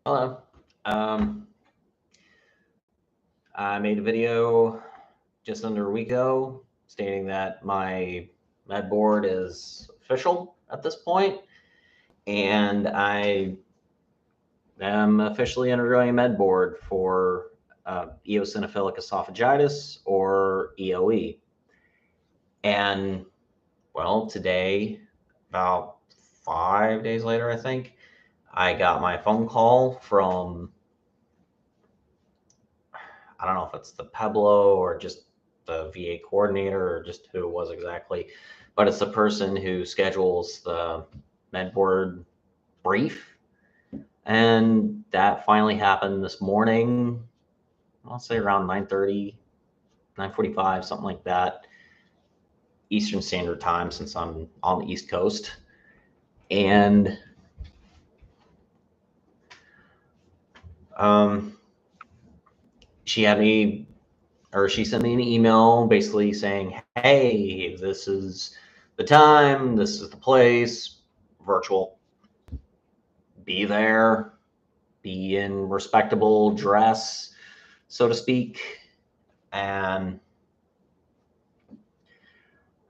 Hello. Um, I made a video just under a week ago stating that my Medboard is official at this point, and I am officially undergoing a Medboard for eosinophilic esophagitis, or EOE. And well, today, about 5 days later, I think, I got my phone call from, I don't know if it's the Pueblo or just the VA coordinator or just who it was exactly, but it's the person who schedules the Medboard Brief. And that finally happened this morning. I'll say around 9:30, 9:45, something like that, Eastern Standard Time, since I'm on the East Coast. And she sent me an email basically saying, hey, this is the time, this is the place, virtual. Be there, be in respectable dress, so to speak. And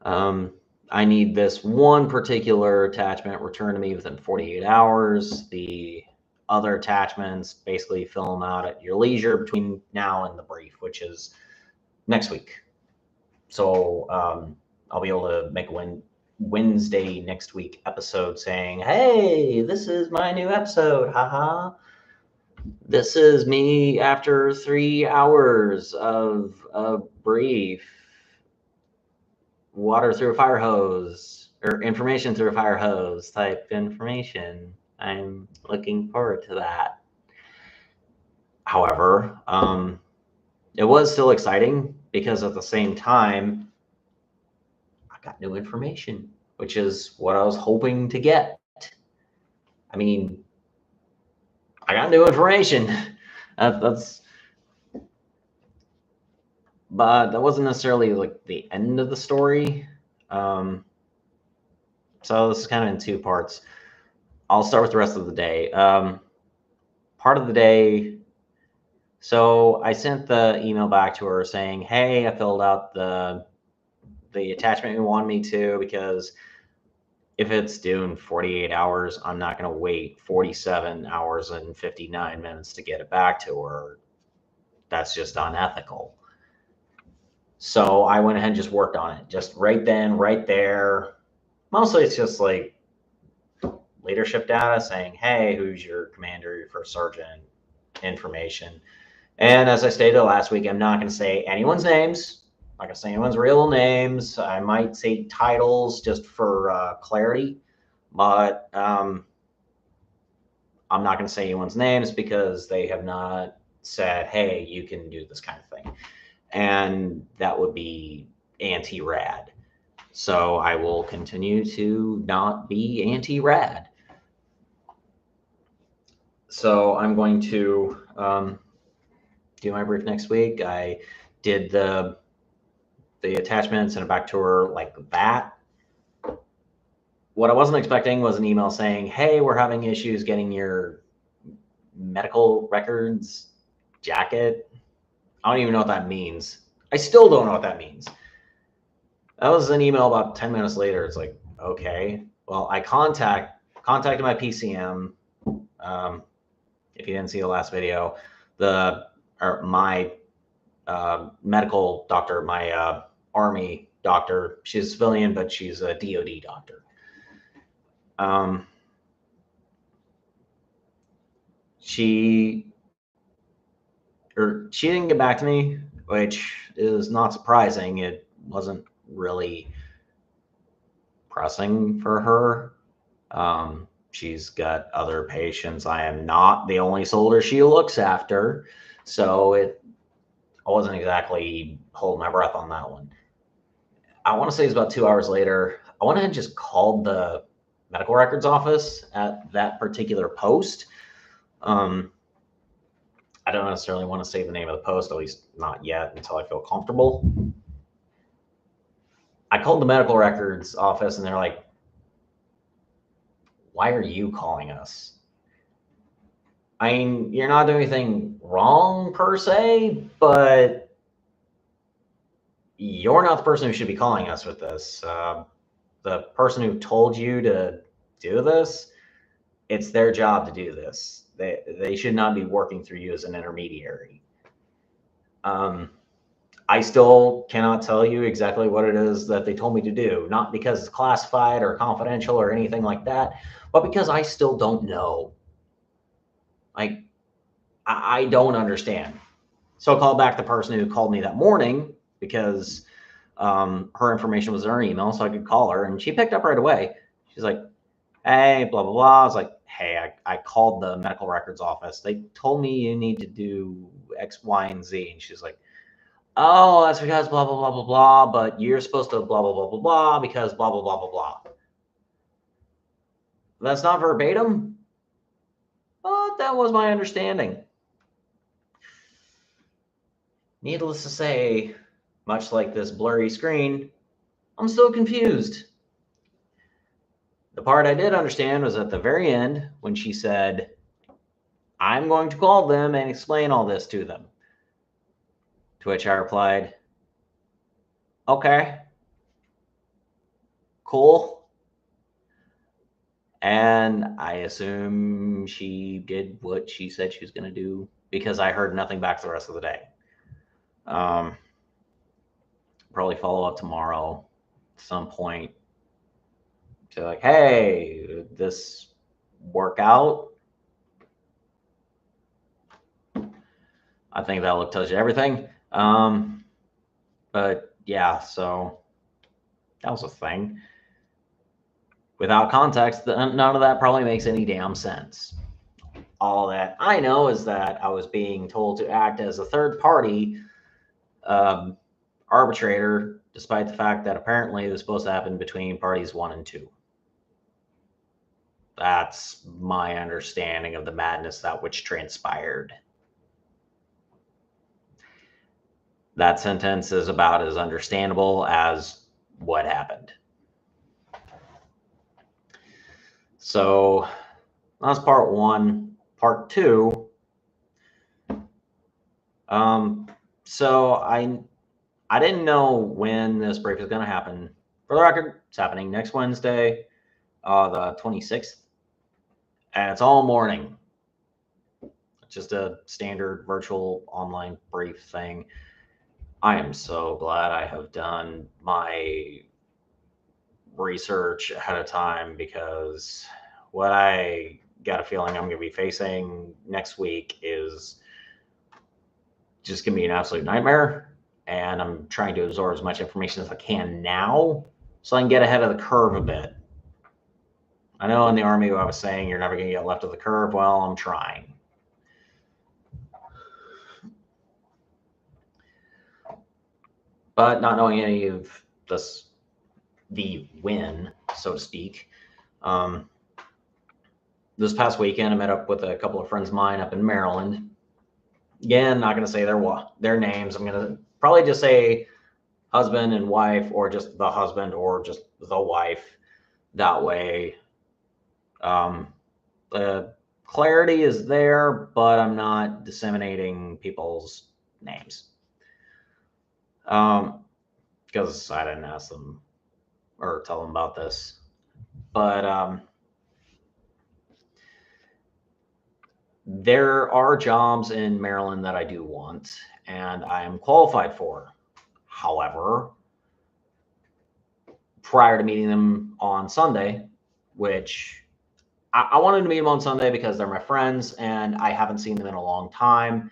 I need this one particular attachment returned to me within 48 hours. The other attachments, basically fill them out at your leisure between now and the brief, which is next week. So I'll be able to make a Wednesday next week episode saying, hey, this is my new episode, haha. This is me after 3 hours of a brief. Water through a fire hose, or information through a fire hose type information. I'm looking forward to that. However, it was still exciting because at the same time, I got new information, which is what I was hoping to get. I mean, I got new information. But that wasn't necessarily like the end of the story. So this is kind of in two parts. I'll start with the rest of the day. Part of the day, so I sent the email back to her saying, hey, I filled out the attachment you wanted me to, because if it's due in 48 hours, I'm not going to wait 47 hours and 59 minutes to get it back to her. That's just unethical. So I went ahead and just worked on it, just right then, right there. Mostly it's just like leadership data saying, hey, who's your commander, your first sergeant, information. And as I stated last week, I'm not going to say anyone's names. I'm not going to say anyone's real names. I might say titles just for clarity, but I'm not going to say anyone's names because they have not said, hey, you can do this kind of thing. And that would be anti-rad. So I will continue to not be anti-rad. So I'm going to do my brief next week. I did the attachments, sent it back to her like that. What I wasn't expecting was an email saying, hey, we're having issues getting your medical records jacket. I don't even know what that means. I still don't know what that means. That was an email about 10 minutes later. It's like, okay, well, I contacted my PCM. If you didn't see the last video, my medical doctor, my Army doctor, she's a civilian, but she's a DOD doctor. She didn't get back to me, which is not surprising. It wasn't really pressing for her. She's got other patients. I am not the only soldier she looks after, so I wasn't exactly holding my breath on that one. I want to say it's about 2 hours later. I went ahead and just called the medical records office at that particular post. I don't necessarily want to say the name of the post, at least not yet, until I feel comfortable. I called the medical records office and they're like, why are you calling us? I mean, you're not doing anything wrong per se, but you're not the person who should be calling us with this. The person who told you to do this, it's their job to do this. They should not be working through you as an intermediary. I still cannot tell you exactly what it is that they told me to do, not because it's classified or confidential or anything like that, but because I still don't know. Like, I don't understand. So I called back the person who called me that morning because her information was in her email, so I could call her, and she picked up right away. She's like, hey, blah, blah, blah. I was like, hey, I called the medical records office. They told me you need to do X, Y, and Z. And she's like, oh, that's because blah, blah, blah, blah, blah, but you're supposed to blah, blah, blah, blah, blah, because blah, blah, blah, blah, blah. That's not verbatim, but that was my understanding. Needless to say, much like this blurry screen, I'm still confused. The part I did understand was at the very end when she said, I'm going to call them and explain all this to them. To which I replied, okay, cool. And I assume she did what she said she was going to do because I heard nothing back the rest of the day. Probably follow up tomorrow at some point to like, hey, did this work out? I think that look tells you everything. But yeah, so that was a thing. Without context, none of that probably makes any damn sense. All that I know is that I was being told to act as a third party arbitrator, despite the fact that apparently it was supposed to happen between parties 1 and 2. That's my understanding of the madness that which transpired. That sentence is about as understandable as what happened. So that's part 1. Part 2. So I didn't know when this brief is going to happen. For the record, it's happening next Wednesday, the 26th, and it's all morning. It's just a standard virtual online brief thing. I am so glad I have done my research ahead of time because what I got a feeling I'm going to be facing next week is just going to be an absolute nightmare. And I'm trying to absorb as much information as I can now so I can get ahead of the curve a bit. I know in the Army I was saying you're never going to get left of the curve. Well, I'm trying. But not knowing any of this, the win, so to speak, this past weekend I met up with a couple of friends of mine up in Maryland. Again, not going to say their names. I'm going to probably just say husband and wife, or just the husband, or just the wife. That way, the clarity is there, but I'm not disseminating people's names. Because I didn't ask them or tell them about this. But there are jobs in Maryland that I do want and I am qualified for. However, prior to meeting them on Sunday, which I wanted to meet them on Sunday because they're my friends and I haven't seen them in a long time.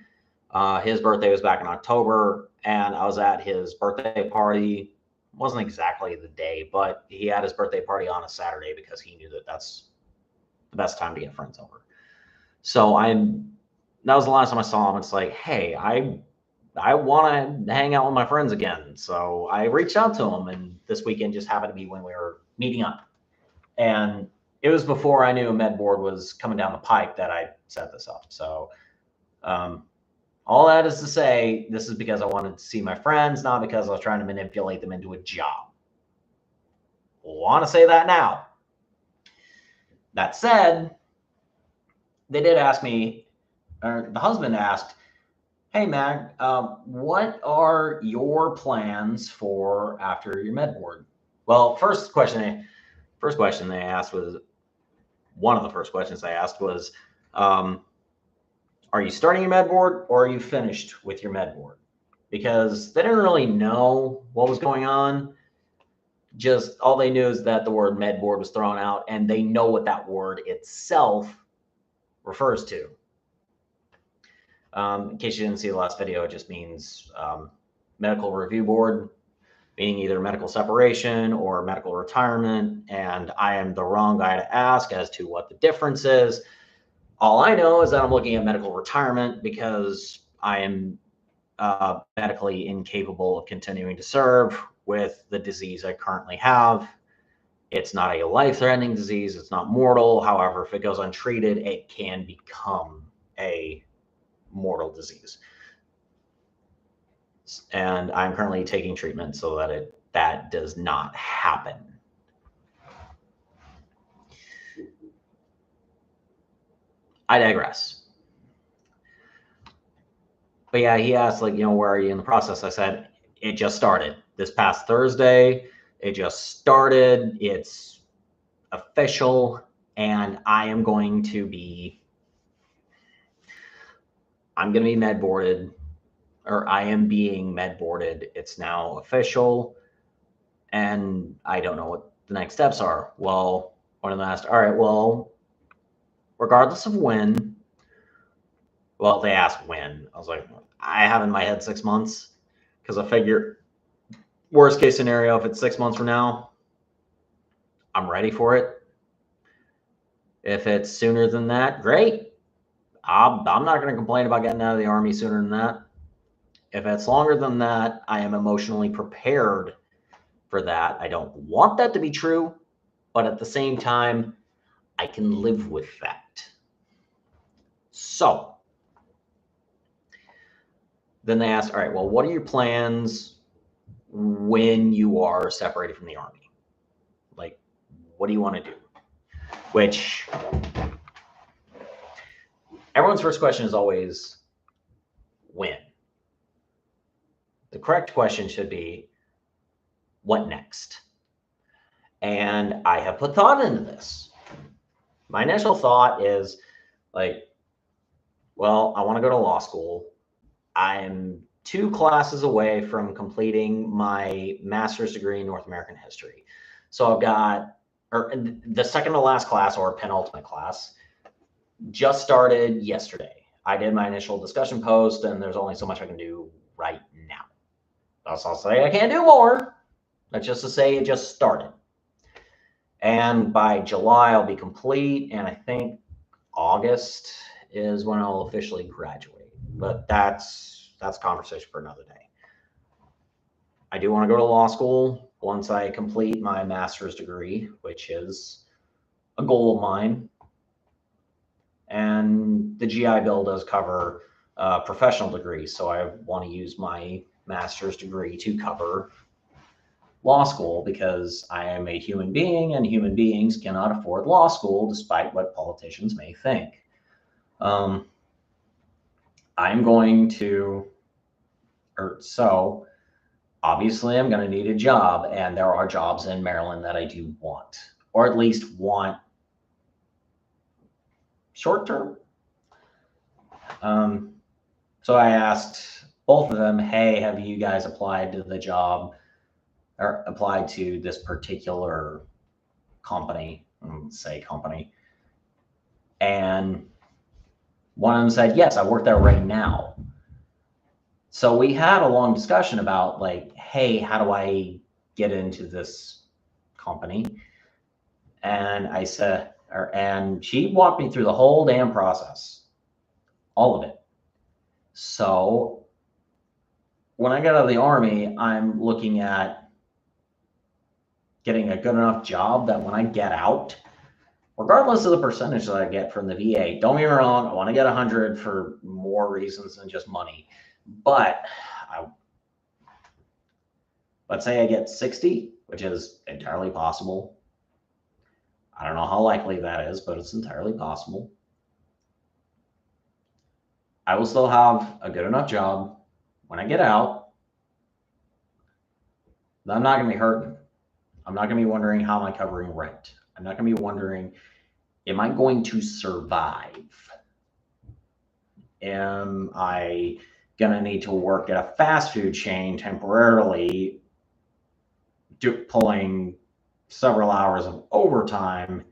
His birthday was back in October and I was at his birthday party. It wasn't exactly the day, but he had his birthday party on a Saturday because he knew that that's the best time to get friends over. So that was the last time I saw him. It's like, hey, I want to hang out with my friends again. So I reached out to him, and this weekend just happened to be when we were meeting up. And it was before I knew Medboard was coming down the pipe that I set this up. So all that is to say, this is because I wanted to see my friends, not because I was trying to manipulate them into a job. Want to say that now. That said, they did ask me, the husband asked, "Hey, Mag, what are your plans for after your med board?" Well, first question they asked was, one of the first questions they asked was, are you starting your med board or are you finished with your med board? Because they didn't really know what was going on. Just all they knew is that the word med board was thrown out, and they know what that word itself refers to. In case you didn't see the last video, it just means medical review board, meaning either medical separation or medical retirement. And I am the wrong guy to ask as to what the difference is. All I know is that I'm looking at medical retirement because I am medically incapable of continuing to serve with the disease I currently have. It's not a life-threatening disease. It's not mortal. However, if it goes untreated, it can become a mortal disease. And I'm currently taking treatment so that that does not happen. I digress. But yeah, he asked, like, where are you in the process? I said, it just started this past Thursday. It just started. It's official. And I'm going to be med boarded, or I am being med boarded. It's now official. And I don't know what the next steps are. Well, one of them asked, all right, well, regardless of when, well, they asked when. I was like, I have in my head 6 months, because I figure worst case scenario, if it's 6 months from now, I'm ready for it. If it's sooner than that, great. I'm not going to complain about getting out of the Army sooner than that. If it's longer than that, I am emotionally prepared for that. I don't want that to be true, but at the same time, I can live with that. So then they asked, all right, well, what are your plans when you are separated from the Army? Like, what do you want to do? Which everyone's first question is always when. The correct question should be, what next? And I have put thought into this. My initial thought is like, well, I want to go to law school. I'm 2 classes away from completing my master's degree in North American history. So I've got, or the second to last class, or penultimate class, just started yesterday. I did my initial discussion post, and there's only so much I can do right now. That's not to say I can't do more. That's just to say it just started. And by July, I'll be complete. And I think August is when I'll officially graduate. But that's conversation for another day. I do want to go to law school once I complete my master's degree, which is a goal of mine. And the GI Bill does cover professional degrees. So I want to use my master's degree to cover law school, because I am a human being and human beings cannot afford law school, despite what politicians may think. I'm going to, so obviously I'm going to need a job, and there are jobs in Maryland that I do want, or at least want short term. So I asked both of them, hey, have you guys applied to the job or applied to this particular company? Say company. And one of them said, yes, I work there right now. So we had a long discussion about like, hey, how do I get into this company? And I said, and she walked me through the whole damn process, all of it. So when I got out of the Army, I'm looking at getting a good enough job that when I get out, regardless of the percentage that I get from the VA, don't get me wrong, I want to get 100 for more reasons than just money. But let's say I get 60, which is entirely possible. I don't know how likely that is, but it's entirely possible. I will still have a good enough job when I get out that I'm not going to be hurting. I'm not going to be wondering how am I covering rent. I'm not going to be wondering, am I going to survive? Am I going to need to work at a fast food chain temporarily, pulling several hours of overtime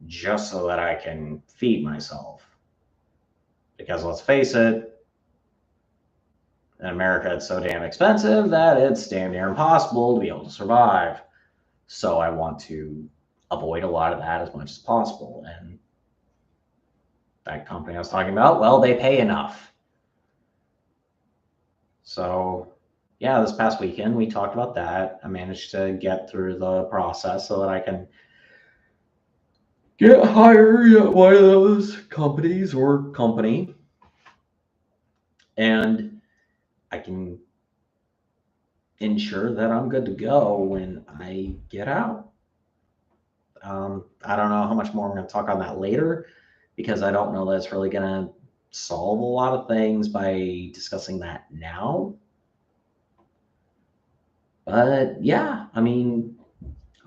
just so that I can feed myself? Because let's face it, in America, it's so damn expensive that it's damn near impossible to be able to survive. So I want to avoid a lot of that as much as possible. And that company I was talking about, well, they pay enough. So yeah, this past weekend we talked about that. I managed to get through the process so that I can get hired at one of those companies or company, and I can ensure that I'm good to go when I get out. I don't know how much more I'm going to talk on that later, because I don't know that it's really going to solve a lot of things by discussing that now. But yeah, I mean,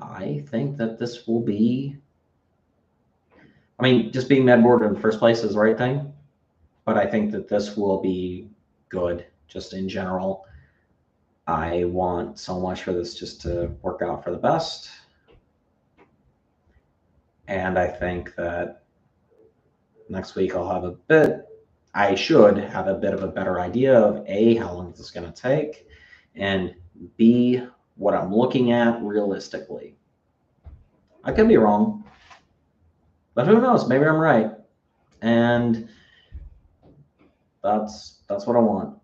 I think that this will be, I mean, just being Medboard in the first place is the right thing, but I think that this will be good just in general. I want so much for this just to work out for the best. And I think that next week I should have a bit of a better idea of A, how long this is going to take, and B, what I'm looking at realistically. I could be wrong, but who knows? Maybe I'm right. And that's what I want,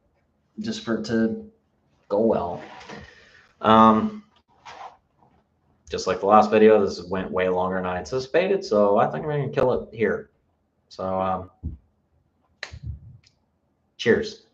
just for it to go well. Just like the last video, this went way longer than I anticipated, so I think I'm going to kill it here. So cheers.